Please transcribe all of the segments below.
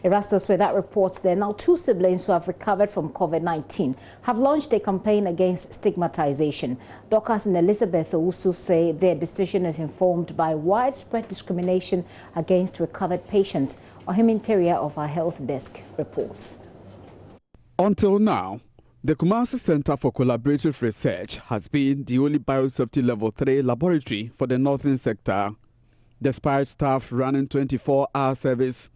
Erastus, with that report, there are now 2 siblings who have recovered from COVID-19 have launched a campaign against stigmatization. Dorcas and Elizabeth Owusu say their decision is informed by widespread discrimination against recovered patients. Ohim Interior of our health desk reports. Until now, the Kumasi Center for Collaborative Research has been the only biosafety level 3 laboratory for the northern sector. Despite staff running 24-hour service,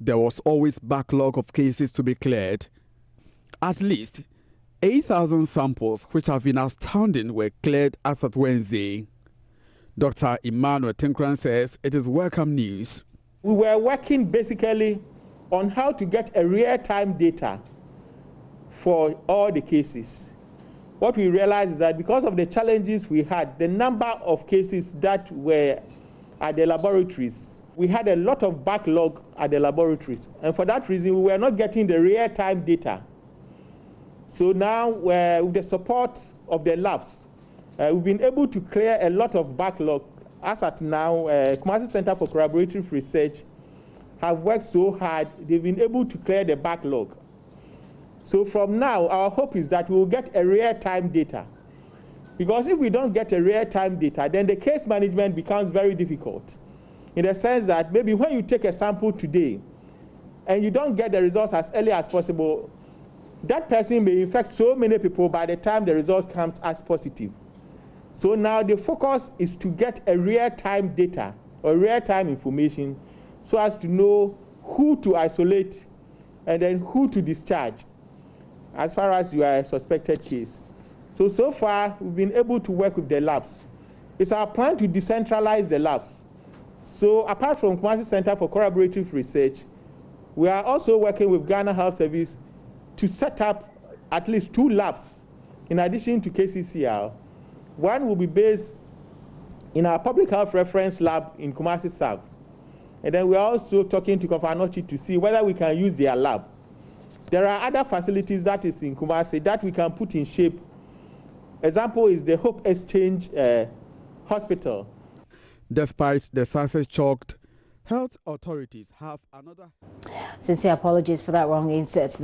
there was always backlog of cases to be cleared. At least 8,000 samples, which have been astounding, were cleared as at Wednesday. Dr. Emmanuel Tinkran says it is welcome news. We were working basically on how to get a real-time data for all the cases. What we realized is that because of the challenges we had, the number of cases that were at the laboratories, we had a lot of backlog at the laboratories. And for that reason, we were not getting the real-time data. So now, with the support of the labs, we've been able to clear a lot of backlog. As at now, Kumasi Center for Collaborative Research have worked so hard, they've been able to clear the backlog. So from now, our hope is that we will get a real-time data. Because if we don't get a real-time data, then the case management becomes very difficult. In the sense that maybe when you take a sample today and you don't get the results as early as possible, that person may infect so many people by the time the result comes as positive. So now the focus is to get a real-time data or real-time information so as to know who to isolate and then who to discharge as far as you are a suspected case. So far, we've been able to work with the labs. It's our plan to decentralize the labs. So apart from Kumasi Center for Collaborative Research, we are also working with Ghana Health Service to set up at least 2 labs in addition to KCCR. One will be based in our public health reference lab in Kumasi South. And then we're also talking to Kofanochi to see whether we can use their lab. There are other facilities that is in Kumasi that we can put in shape. Example is the Hope Exchange Hospital. Despite the success-chalked, health authorities have another. Sincere apologies for that wrong insert there.